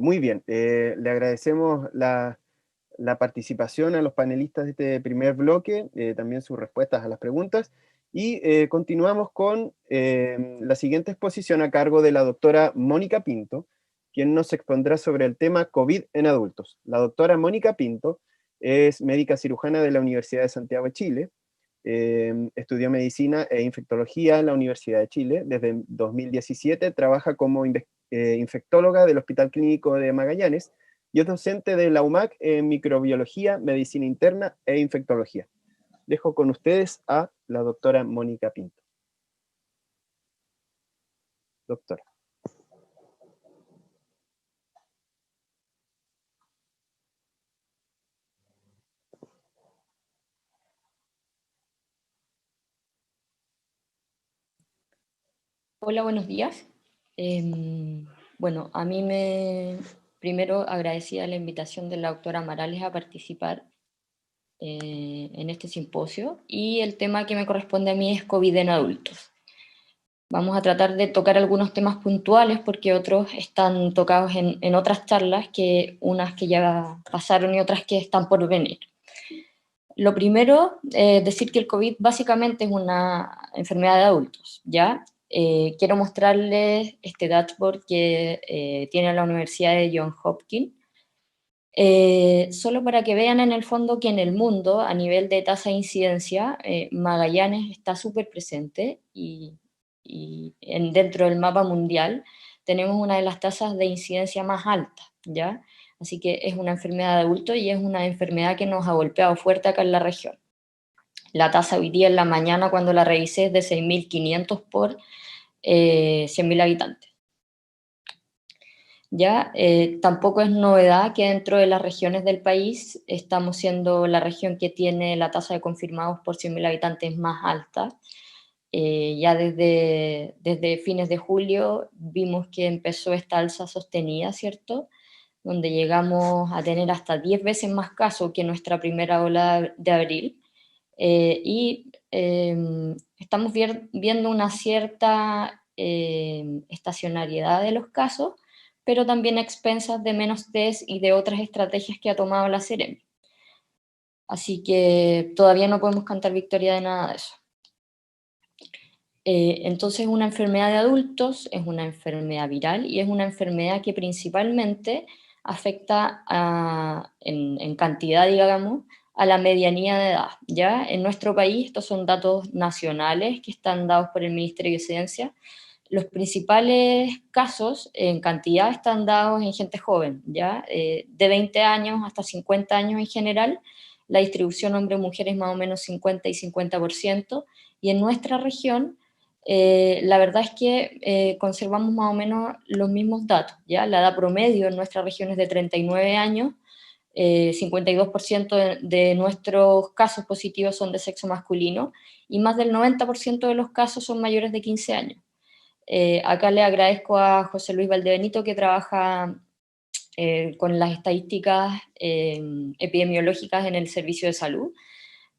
Muy bien, le agradecemos la participación a los panelistas de este primer bloque, también sus respuestas a las preguntas, y continuamos con la siguiente exposición a cargo de la doctora Mónica Pinto, quien nos expondrá sobre el tema COVID en adultos. La doctora Mónica Pinto es médica cirujana de la Universidad de Santiago de Chile, estudió medicina e infectología en la Universidad de Chile. Desde 2017 trabaja como infectóloga del Hospital Clínico de Magallanes y es docente de la UMAC en microbiología, medicina interna e infectología. Dejo con ustedes a la doctora Mónica Pinto. Doctora. Hola, buenos días. Bueno, primero agradecía la invitación de la doctora Morales a participar en este simposio, y el tema que me corresponde a mí es COVID en adultos. Vamos a tratar de tocar algunos temas puntuales porque otros están tocados en otras charlas, unas que ya pasaron y otras que están por venir. Lo primero, decir que el COVID básicamente es una enfermedad de adultos, ¿ya? Quiero mostrarles este dashboard que tiene la Universidad de Johns Hopkins, solo para que vean en el fondo que en el mundo, a nivel de tasa de incidencia, Magallanes está súper presente dentro del mapa mundial tenemos una de las tasas de incidencia más altas, ¿ya? Así que es una enfermedad de adulto y es una enfermedad que nos ha golpeado fuerte acá en la región. La tasa hoy día en la mañana, cuando la revisé, es de 6.500 por 100.000 habitantes. ¿Ya? Tampoco es novedad que dentro de las regiones del país estamos siendo la región que tiene la tasa de confirmados por 100.000 habitantes más alta. Ya desde fines de julio vimos que empezó esta alza sostenida, ¿cierto? Donde llegamos a tener hasta 10 veces más casos que nuestra primera ola de abril. Estamos viendo una cierta estacionariedad de los casos, pero también a expensas de menos test y de otras estrategias que ha tomado la Seremi. Así que todavía no podemos cantar victoria de nada de eso. Entonces, una enfermedad de adultos es una enfermedad viral y es una enfermedad que principalmente afecta en cantidad, digamos, a la medianía de edad. ¿Ya? En nuestro país, estos son datos nacionales que están dados por el Ministerio de Ciencia. Los principales casos en cantidad están dados en gente joven, ¿ya? De 20 años hasta 50 años en general. La distribución hombre-mujer es más o menos 50 y 50%, y en nuestra región la verdad es que conservamos más o menos los mismos datos, ¿ya? La edad promedio en nuestra región es de 39 años, 52% de nuestros casos positivos son de sexo masculino, y más del 90% de los casos son mayores de 15 años. Acá le agradezco a José Luis Valdebenito, que trabaja con las estadísticas epidemiológicas en el servicio de salud,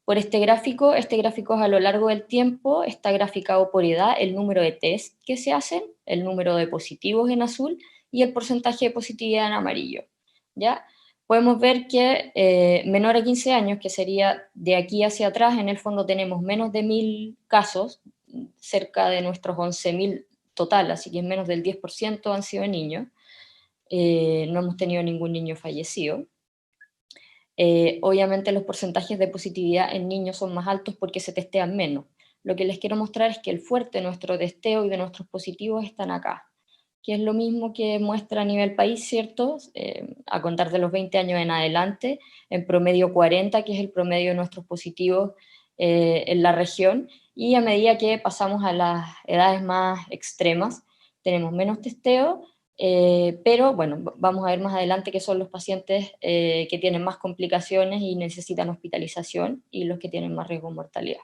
por este gráfico. Este gráfico es a lo largo del tiempo, está graficado por edad, el número de test que se hacen, el número de positivos en azul y el porcentaje de positividad en amarillo, ¿ya? Podemos ver que menor a 15 años, que sería de aquí hacia atrás, en el fondo tenemos menos de 1.000 casos, cerca de nuestros 11.000 total, así que menos del 10% han sido niños. No hemos tenido ningún niño fallecido. Obviamente los porcentajes de positividad en niños son más altos porque se testean menos. Lo que les quiero mostrar es que el fuerte de nuestro testeo y de nuestros positivos están acá, que es lo mismo que muestra a nivel país, ¿cierto? A contar de los 20 años en adelante, en promedio 40, que es el promedio de nuestros positivos en la región, y a medida que pasamos a las edades más extremas, tenemos menos testeo, pero bueno, vamos a ver más adelante que son los pacientes que tienen más complicaciones y necesitan hospitalización, y los que tienen más riesgo de mortalidad.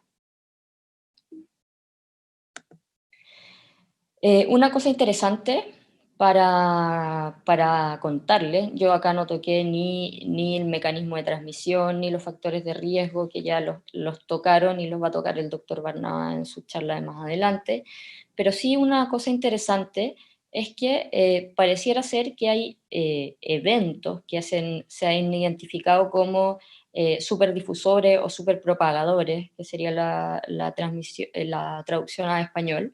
Una cosa interesante para contarles, yo acá no toqué ni el mecanismo de transmisión, ni los factores de riesgo, que ya los tocaron y los va a tocar el doctor Barnaba en su charla de más adelante, pero sí una cosa interesante es que pareciera ser que hay eventos que se han identificado como superdifusores o superpropagadores, que sería la traducción a español,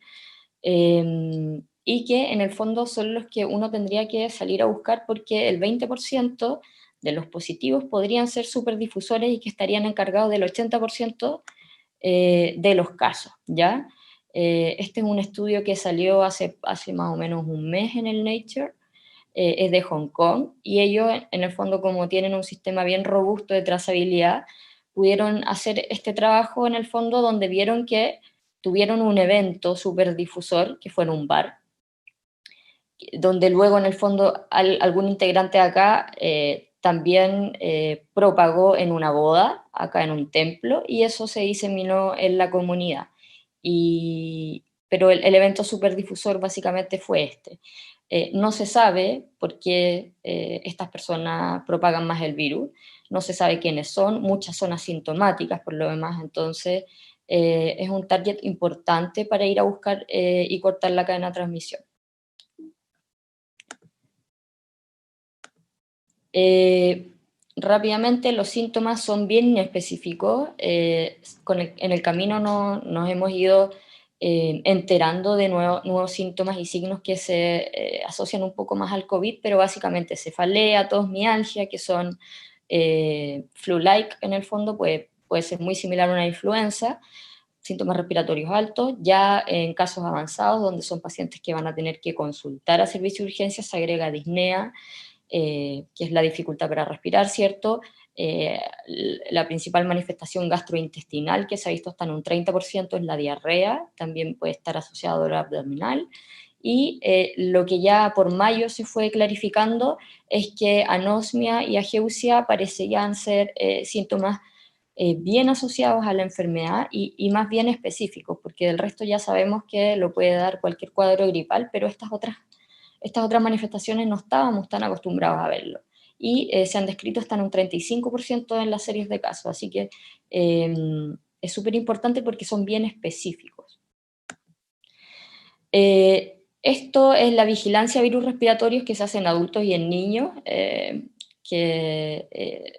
y que en el fondo son los que uno tendría que salir a buscar porque el 20% de los positivos podrían ser superdifusores y que estarían encargados del 80% de los casos, ¿ya? Este es un estudio que salió hace más o menos un mes en el Nature, es de Hong Kong, y ellos en el fondo, como tienen un sistema bien robusto de trazabilidad, pudieron hacer este trabajo en el fondo donde vieron que tuvieron un evento superdifusor, que fue en un bar, donde luego en el fondo algún integrante de acá también propagó en una boda, acá en un templo, y eso se diseminó en la comunidad. Pero el evento superdifusor básicamente fue este. No se sabe por qué estas personas propagan más el virus, no se sabe quiénes son, muchas son asintomáticas por lo demás, entonces es un target importante para ir a buscar y cortar la cadena de transmisión. Rápidamente, los síntomas son bien específicos. En el camino nos hemos ido enterando de nuevos síntomas y signos que se asocian un poco más al COVID, pero básicamente cefalea, tos, mialgia, que son flu-like en el fondo, puede ser muy similar a una influenza, síntomas respiratorios altos. Ya en casos avanzados, donde son pacientes que van a tener que consultar a servicio de urgencias, se agrega disnea, que es la dificultad para respirar, ¿cierto? La principal manifestación gastrointestinal que se ha visto hasta en un 30% es la diarrea, también puede estar asociado a dolor abdominal, y lo que ya por mayo se fue clarificando es que anosmia y ageusia parecían ser síntomas bien asociados a la enfermedad y más bien específicos, porque del resto ya sabemos que lo puede dar cualquier cuadro gripal, pero estas otras manifestaciones no estábamos tan acostumbrados a verlo. Y se han descrito hasta en un 35% en las series de casos, así que es súper importante porque son bien específicos. Esto es la vigilancia de virus respiratorios que se hace en adultos y en niños,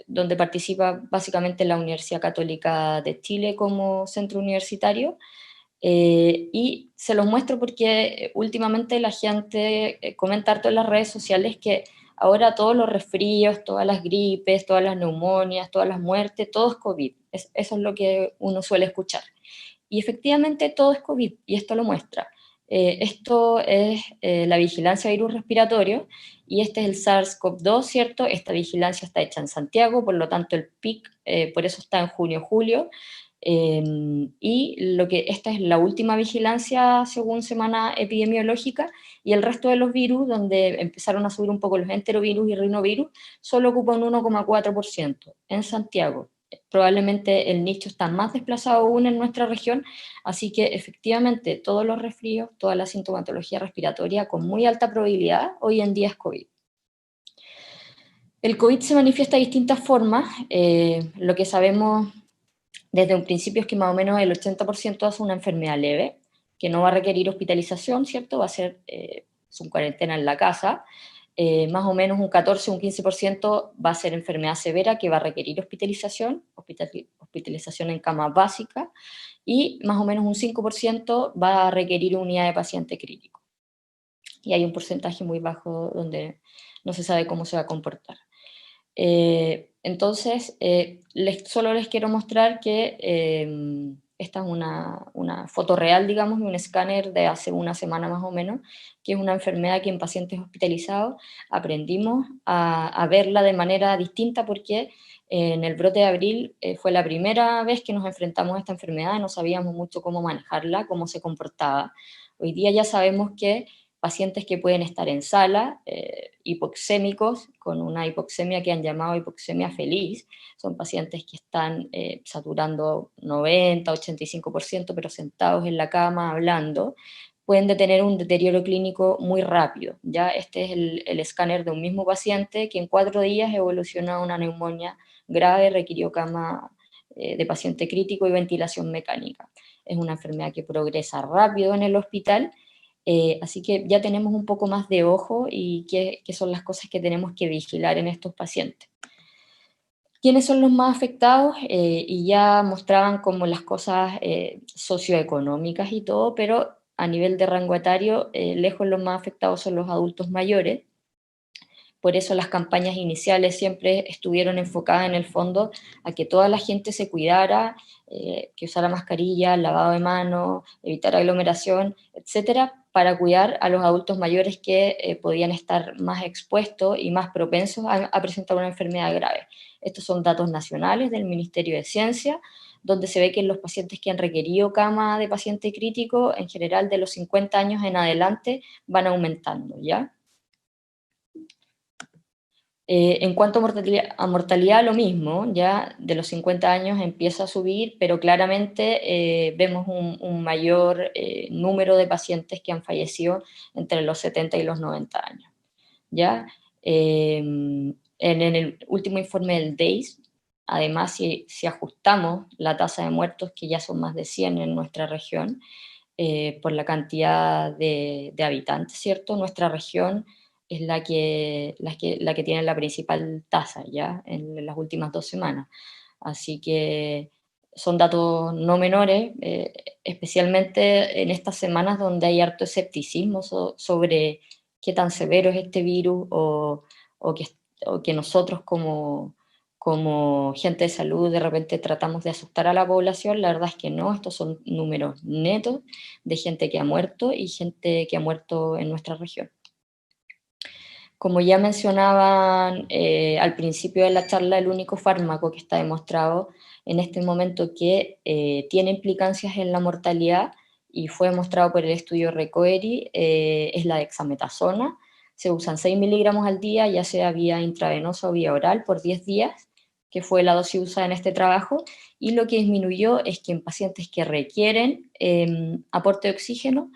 donde participa básicamente la Universidad Católica de Chile como centro universitario. Y se los muestro porque últimamente la gente comenta harto en las redes sociales que ahora todos los resfríos, todas las gripes, todas las neumonias, todas las muertes, todo es COVID. Eso es lo que uno suele escuchar. Y efectivamente todo es COVID, y esto lo muestra. Esto es la vigilancia de virus respiratorio, y este es el SARS-CoV-2, ¿cierto? Esta vigilancia está hecha en Santiago, por lo tanto el pic, por eso está en junio-julio, y esta es la última vigilancia según semana epidemiológica, y el resto de los virus, donde empezaron a subir un poco los enterovirus y rinovirus, solo ocupa un 1,4% en Santiago. Probablemente el nicho está más desplazado aún en nuestra región, así que efectivamente todos los resfríos, toda la sintomatología respiratoria con muy alta probabilidad hoy en día es COVID. El COVID se manifiesta de distintas formas. Lo que sabemos desde un principio es que más o menos el 80% hace una enfermedad leve, que no va a requerir hospitalización, ¿cierto? Va a ser su cuarentena en la casa. Más o menos un 14, un 15% va a ser enfermedad severa que va a requerir hospitalización en cama básica, y más o menos un 5% va a requerir unidad de paciente crítico. Y hay un porcentaje muy bajo donde no se sabe cómo se va a comportar. Entonces, solo les quiero mostrar que esta es una foto real, digamos, de un escáner de hace una semana más o menos, que es una enfermedad que en pacientes hospitalizados aprendimos a verla de manera distinta porque en el brote de abril fue la primera vez que nos enfrentamos a esta enfermedad y no sabíamos mucho cómo manejarla, cómo se comportaba. Hoy día ya sabemos que pacientes que pueden estar en sala, hipoxémicos, con una hipoxemia que han llamado hipoxemia feliz, son pacientes que están saturando 90, 85%, pero sentados en la cama hablando, pueden tener un deterioro clínico muy rápido. Ya este es el escáner de un mismo paciente que en 4 días evolucionó a una neumonía grave, requirió cama de paciente crítico y ventilación mecánica. Es una enfermedad que progresa rápido en el hospital, Así que ya tenemos un poco más de ojo y qué son las cosas que tenemos que vigilar en estos pacientes. ¿Quiénes son los más afectados? Y ya mostraban como las cosas socioeconómicas y todo, pero a nivel de rango etario, lejos los más afectados son los adultos mayores. Por eso las campañas iniciales siempre estuvieron enfocadas en el fondo a que toda la gente se cuidara, que usara mascarilla, lavado de manos, evitar aglomeración, etcétera, para cuidar a los adultos mayores que podían estar más expuestos y más propensos a presentar una enfermedad grave. Estos son datos nacionales del Ministerio de Ciencia, donde se ve que los pacientes que han requerido cama de paciente crítico, en general de los 50 años en adelante, van aumentando, ¿ya? En cuanto a mortalidad, lo mismo, ya de los 50 años empieza a subir, pero claramente vemos un mayor número de pacientes que han fallecido entre los 70 y los 90 años. ¿Ya? En el último informe del DEIS, además, si ajustamos la tasa de muertos, que ya son más de 100 en nuestra región, por la cantidad de habitantes, ¿cierto? Nuestra región es la que tiene la principal tasa ya en las últimas 2 semanas. Así que son datos no menores, especialmente en estas semanas donde hay harto escepticismo sobre qué tan severo es este virus o que, o que nosotros como gente de salud de repente tratamos de asustar a la población. La verdad es que no, estos son números netos de gente que ha muerto y gente que ha muerto en nuestra región. Como ya mencionaban al principio de la charla, el único fármaco que está demostrado en este momento que tiene implicancias en la mortalidad y fue demostrado por el estudio Recovery es la dexametasona. Se usan 6 miligramos al día, ya sea vía intravenosa o vía oral, por 10 días, que fue la dosis usada en este trabajo, y lo que disminuyó es que en pacientes que requieren aporte de oxígeno,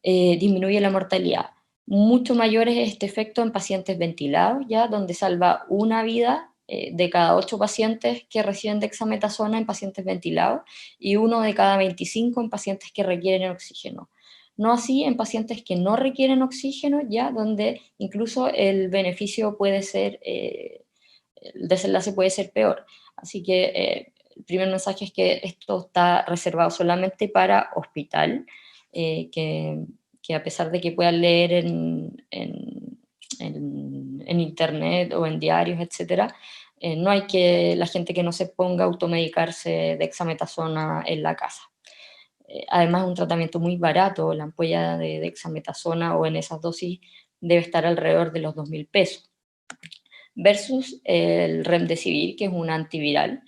disminuye la mortalidad. Mucho mayor es este efecto en pacientes ventilados, ya donde salva una vida de cada 8 pacientes que reciben dexametasona en pacientes ventilados y uno de cada 25 en pacientes que requieren oxígeno. No así en pacientes que no requieren oxígeno, ya donde incluso el beneficio puede ser, el desenlace puede ser peor. Así que el primer mensaje es que esto está reservado solamente para hospital, que a pesar de que puedan leer en internet o en diarios, etcétera, no hay que la gente que no se ponga a automedicarse dexametasona en la casa. Además es un tratamiento muy barato, la ampolla de dexametasona o en esas dosis debe estar alrededor de los 2.000 pesos. Versus el Remdesivir, que es un antiviral,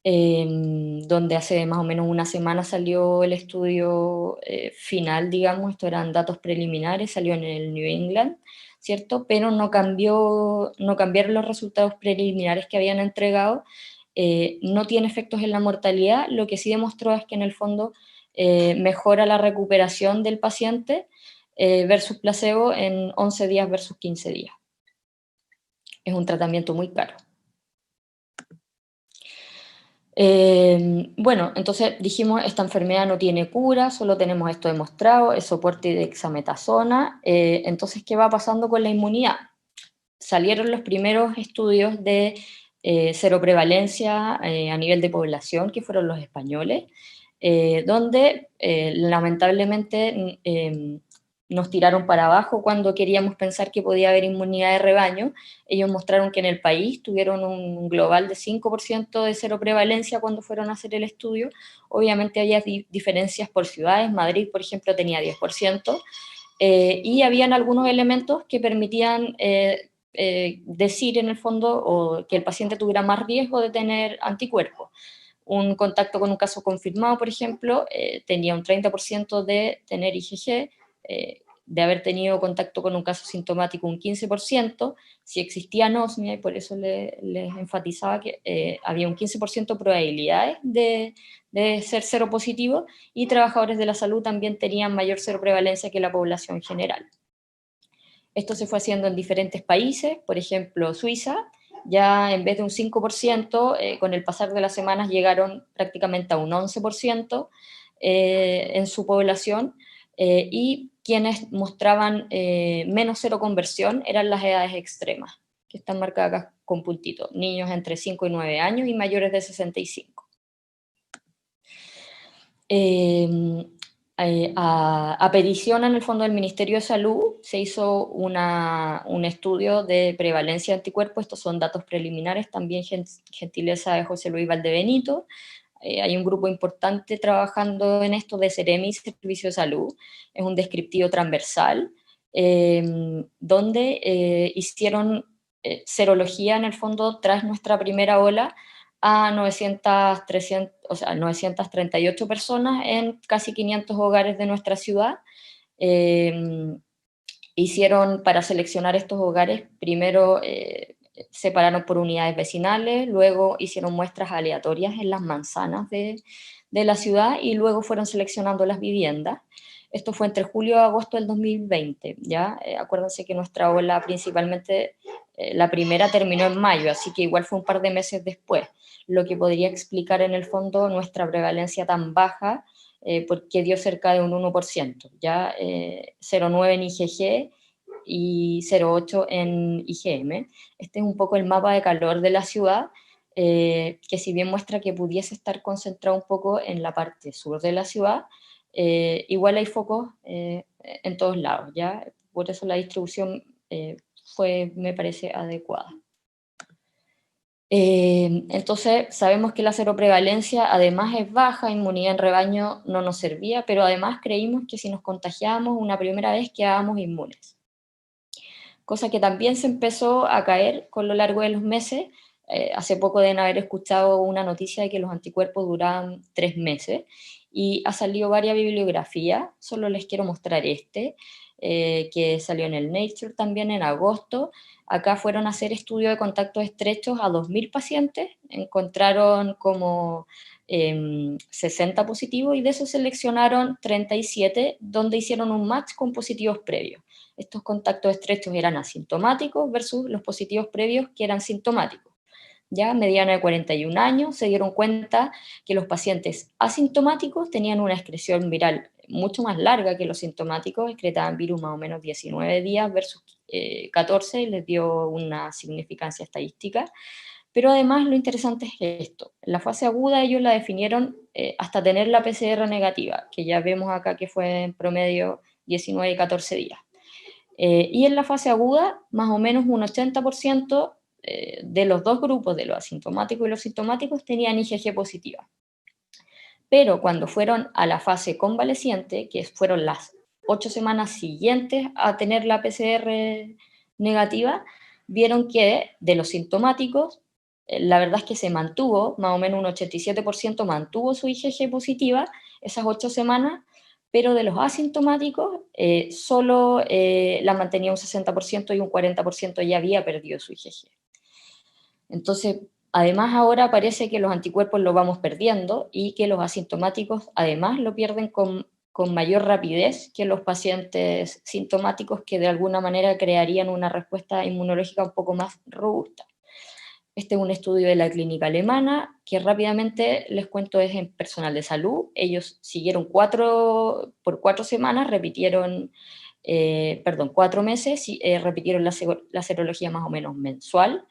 donde hace más o menos una semana salió el estudio final, digamos, estos eran datos preliminares, salió en el New England, ¿cierto? Pero no cambiaron los resultados preliminares que habían entregado, no tiene efectos en la mortalidad, lo que sí demostró es que en el fondo mejora la recuperación del paciente versus placebo en 11 días versus 15 días. Es un tratamiento muy caro. Bueno, entonces dijimos, esta enfermedad no tiene cura, solo tenemos esto demostrado, es soporte de dexametasona. Entonces, ¿qué va pasando con la inmunidad? Salieron los primeros estudios de seroprevalencia a nivel de población, que fueron los españoles, donde lamentablemente nos tiraron para abajo cuando queríamos pensar que podía haber inmunidad de rebaño. Ellos mostraron que en el país tuvieron un global de 5% de seroprevalencia cuando fueron a hacer el estudio. Obviamente había diferencias por ciudades. Madrid, por ejemplo, tenía 10%, y habían algunos elementos que permitían decir en el fondo o que el paciente tuviera más riesgo de tener anticuerpos. Un contacto con un caso confirmado, por ejemplo, tenía un 30% de tener IgG, de haber tenido contacto con un caso sintomático un 15%, si existía anosmia, y por eso les enfatizaba que había un 15% de probabilidades de ser seropositivo, y trabajadores de la salud también tenían mayor seroprevalencia que la población general. Esto se fue haciendo en diferentes países, por ejemplo, Suiza, ya en vez de un 5%, con el pasar de las semanas llegaron prácticamente a un 11% en su población, y quienes mostraban menos seroconversión eran las edades extremas, que están marcadas acá con puntitos, niños entre 5 y 9 años y mayores de 65. A petición en el fondo del Ministerio de Salud se hizo un estudio de prevalencia de anticuerpos. Estos son datos preliminares, también gentileza de José Luis Valdebenito. Hay un grupo importante trabajando en esto de Seremi, Servicio de Salud. Es un descriptivo transversal, donde hicieron serología en el fondo tras nuestra primera ola a 938 personas en casi 500 hogares de nuestra ciudad. Hicieron, para seleccionar estos hogares, primero separaron por unidades vecinales, luego hicieron muestras aleatorias en las manzanas de la ciudad y luego fueron seleccionando las viviendas. Esto fue entre julio y agosto del 2020, ¿ya? Acuérdense que nuestra ola principalmente, la primera terminó en mayo, así que igual fue un par de meses después, lo que podría explicar en el fondo nuestra prevalencia tan baja, porque dio cerca de un 1%, ¿ya? 0,9 en IgG y 0,8 en IgM. Este es un poco el mapa de calor de la ciudad, que si bien muestra que pudiese estar concentrado un poco en la parte sur de la ciudad, igual hay focos en todos lados, ¿ya? Por eso la distribución fue, me parece, adecuada. Entonces sabemos que la seroprevalencia además es baja, inmunidad en rebaño no nos servía, pero además creímos que si nos contagiábamos una primera vez quedábamos inmunes. Cosa que también se empezó a caer con lo largo de los meses. Hace poco deben haber escuchado una noticia de que los anticuerpos duraban 3 meses, y ha salido varias bibliografías, solo les quiero mostrar que salió en el Nature también en agosto. Acá fueron a hacer estudio de contactos estrechos a 2.000 pacientes, encontraron como 60 positivos y de esos seleccionaron 37, donde hicieron un match con positivos previos. Estos contactos estrechos eran asintomáticos versus los positivos previos que eran sintomáticos. Ya mediana de 41 años, se dieron cuenta que los pacientes asintomáticos tenían una excreción viral mucho más larga que los sintomáticos, excretaban virus más o menos 19 días versus 14, y les dio una significancia estadística. Pero además lo interesante es esto, en la fase aguda ellos la definieron hasta tener la PCR negativa, que ya vemos acá que fue en promedio 19 y 14 días. Y en la fase aguda, más o menos un 80% de los dos grupos, de los asintomáticos y los sintomáticos, tenían IgG positiva. Pero cuando fueron a la fase convaleciente, que fueron las 8 semanas siguientes a tener la PCR negativa, vieron que de los sintomáticos, la verdad es que se mantuvo, más o menos un 87% mantuvo su IgG positiva esas 8 semanas, pero de los asintomáticos solo la mantenía un 60% y un 40% ya había perdido su IgG. Entonces, además ahora parece que los anticuerpos lo vamos perdiendo y que los asintomáticos además lo pierden con mayor rapidez que los pacientes sintomáticos, que de alguna manera crearían una respuesta inmunológica un poco más robusta. Este es un estudio de la clínica alemana, que rápidamente les cuento es en personal de salud. Ellos siguieron por 4 semanas, repitieron, 4 meses, repitieron la serología más o menos mensual,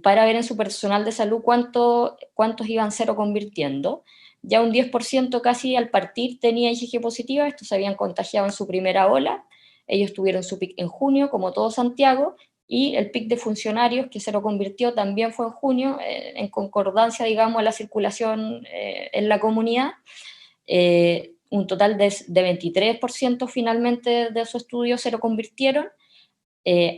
para ver en su personal de salud cuántos iban seroconvirtiendo. Ya un 10% casi al partir tenía IgG positiva, estos se habían contagiado en su primera ola. Ellos tuvieron su pic en junio, como todo Santiago, y el pic de funcionarios que seroconvirtió también fue en junio, en concordancia, digamos, a la circulación en la comunidad. Un total de 23% finalmente de su estudio seroconvirtieron.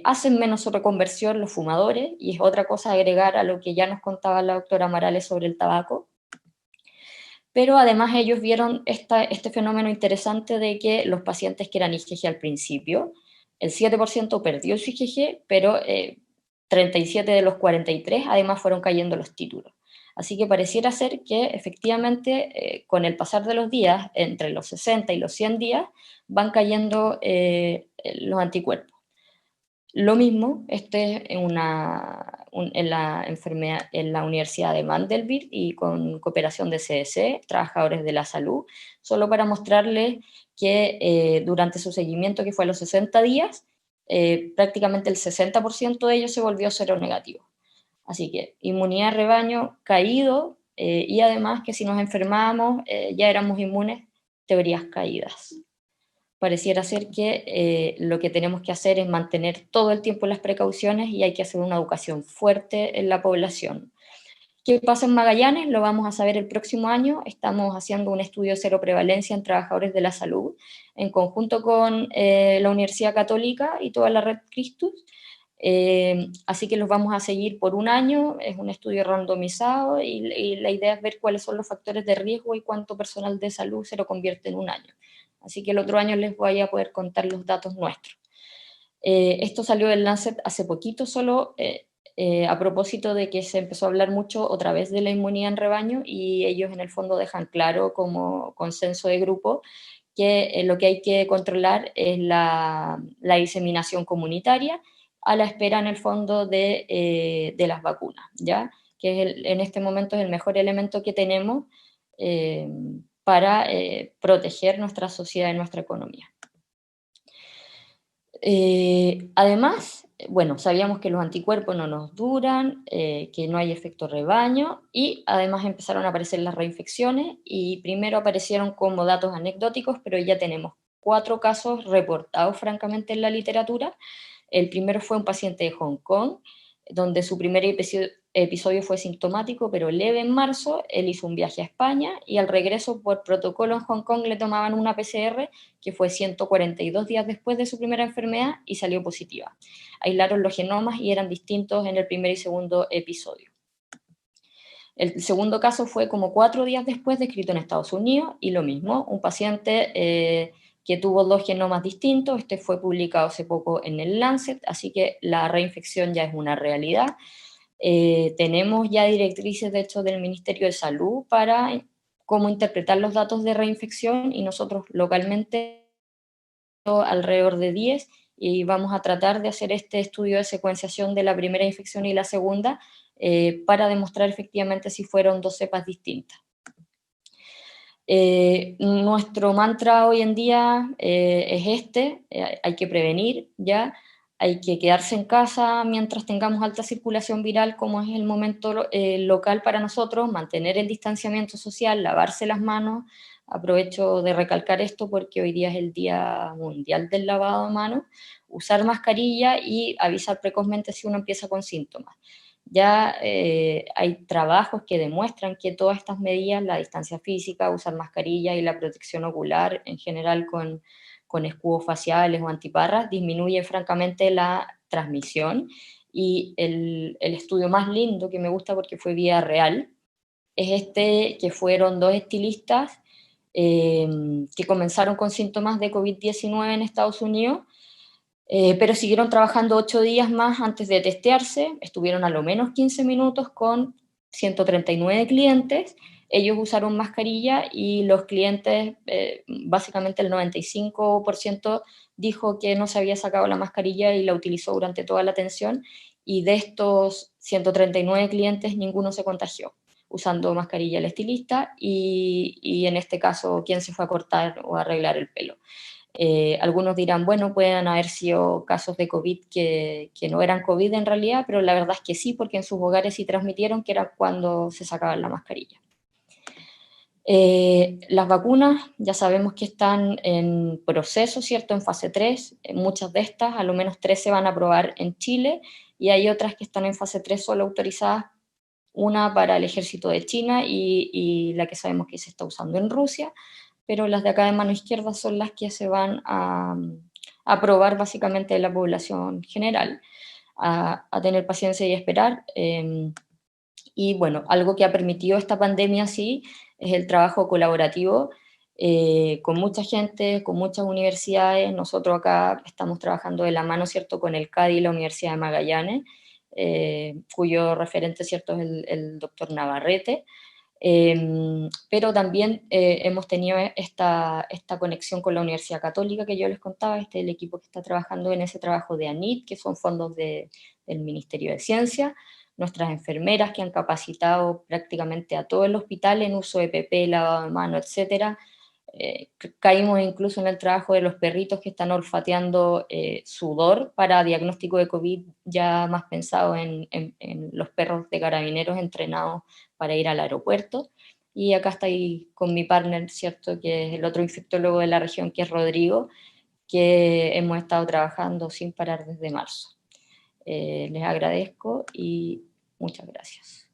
Hacen menos reconversión los fumadores, y es otra cosa agregar a lo que ya nos contaba la doctora Morales sobre el tabaco. Pero además ellos vieron este fenómeno interesante de que los pacientes que eran IgG al principio, el 7% perdió su IgG, pero 37 de los 43 además fueron cayendo los títulos. Así que pareciera ser que efectivamente con el pasar de los días, entre los 60 y los 100 días, van cayendo los anticuerpos. Lo mismo, este es en la Universidad de Vanderbilt y con cooperación de CDC, Trabajadores de la Salud, solo para mostrarles que durante su seguimiento, que fue a los 60 días, prácticamente el 60% de ellos se volvió seronegativo. Así que inmunidad de rebaño caído, y además que si nos enfermábamos ya éramos inmunes, teorías caídas. Pareciera ser que lo que tenemos que hacer es mantener todo el tiempo las precauciones y hay que hacer una educación fuerte en la población. ¿Qué pasa en Magallanes? Lo vamos a saber el próximo año. Estamos haciendo un estudio de cero prevalencia en trabajadores de la salud en conjunto con la Universidad Católica y toda la red Christus. Así que los vamos a seguir por un año. Es un estudio randomizado y la idea es ver cuáles son los factores de riesgo y cuánto personal de salud se lo convierte en un año. Así que el otro año les voy a poder contar los datos nuestros. Esto salió del Lancet hace poquito, solo a propósito de que se empezó a hablar mucho otra vez de la inmunidad en rebaño, y ellos en el fondo dejan claro como consenso de grupo que lo que hay que controlar es la diseminación comunitaria a la espera en el fondo de las vacunas, ¿ya? Que es en este momento es el mejor elemento que tenemos para proteger nuestra sociedad y nuestra economía. Además, bueno, sabíamos que los anticuerpos no nos duran, que no hay efecto rebaño, y además empezaron a aparecer las reinfecciones, y primero aparecieron como datos anecdóticos, pero ya tenemos 4 casos reportados francamente en la literatura. El primero fue un paciente de Hong Kong, donde su primer episodio fue sintomático pero leve en marzo. Él hizo un viaje a España y al regreso por protocolo en Hong Kong le tomaban una PCR que fue 142 días después de su primera enfermedad y salió positiva. Aislaron los genomas y eran distintos en el primer y segundo episodio. El segundo caso fue como 4 días después, descrito en Estados Unidos, y lo mismo, un paciente que tuvo 2 genomas distintos. Este fue publicado hace poco en el Lancet, así que la reinfección ya es una realidad. Tenemos ya directrices, de hecho, del Ministerio de Salud para cómo interpretar los datos de reinfección, y nosotros localmente alrededor de 10, y vamos a tratar de hacer este estudio de secuenciación de la primera infección y la segunda para demostrar efectivamente si fueron 2 cepas distintas. Nuestro mantra hoy en día es hay que prevenir, ¿ya? Hay que quedarse en casa mientras tengamos alta circulación viral, como es el momento local para nosotros, mantener el distanciamiento social, lavarse las manos. Aprovecho de recalcar esto porque hoy día es el Día Mundial del Lavado de Manos, usar mascarilla y avisar precozmente si uno empieza con síntomas. Ya hay trabajos que demuestran que todas estas medidas, la distancia física, usar mascarilla y la protección ocular en general con escudos faciales o antiparras, disminuye francamente la transmisión. Y el estudio más lindo, que me gusta porque fue vida real, es que fueron 2 estilistas que comenzaron con síntomas de COVID-19 en Estados Unidos, pero siguieron trabajando 8 días más antes de testearse. Estuvieron a lo menos 15 minutos con 139 clientes. Ellos usaron mascarilla y los clientes, básicamente el 95% dijo que no se había sacado la mascarilla y la utilizó durante toda la atención, y de estos 139 clientes ninguno se contagió usando mascarilla el estilista y en este caso quien se fue a cortar o a arreglar el pelo. Algunos dirán, bueno, pueden haber sido casos de COVID que no eran COVID en realidad, pero la verdad es que sí, porque en sus hogares sí transmitieron, que era cuando se sacaban la mascarilla. Las vacunas ya sabemos que están en proceso, ¿cierto? En fase 3, muchas de estas, a lo menos 3 se van a aprobar en Chile, y hay otras que están en fase 3 solo autorizadas, una para el ejército de China y la que sabemos que se está usando en Rusia, pero las de acá de mano izquierda son las que se van a aprobar básicamente en la población general, a tener paciencia y esperar. Y bueno, algo que ha permitido esta pandemia sí es el trabajo colaborativo con mucha gente, con muchas universidades. Nosotros acá estamos trabajando de la mano, ¿cierto?, con el CADI y la Universidad de Magallanes, cuyo referente, ¿cierto?, es el doctor Navarrete. Pero también hemos tenido esta conexión con la Universidad Católica que yo les contaba. Este es el equipo que está trabajando en ese trabajo de ANIT, que son fondos del Ministerio de Ciencia, nuestras enfermeras que han capacitado prácticamente a todo el hospital en uso de PP, lavado de mano, etcétera. Caímos incluso en el trabajo de los perritos que están olfateando sudor para diagnóstico de COVID, ya más pensado en los perros de carabineros entrenados para ir al aeropuerto. Y acá estoy con mi partner, ¿cierto?, que es el otro infectólogo de la región, que es Rodrigo, que hemos estado trabajando sin parar desde marzo. Les agradezco y muchas gracias.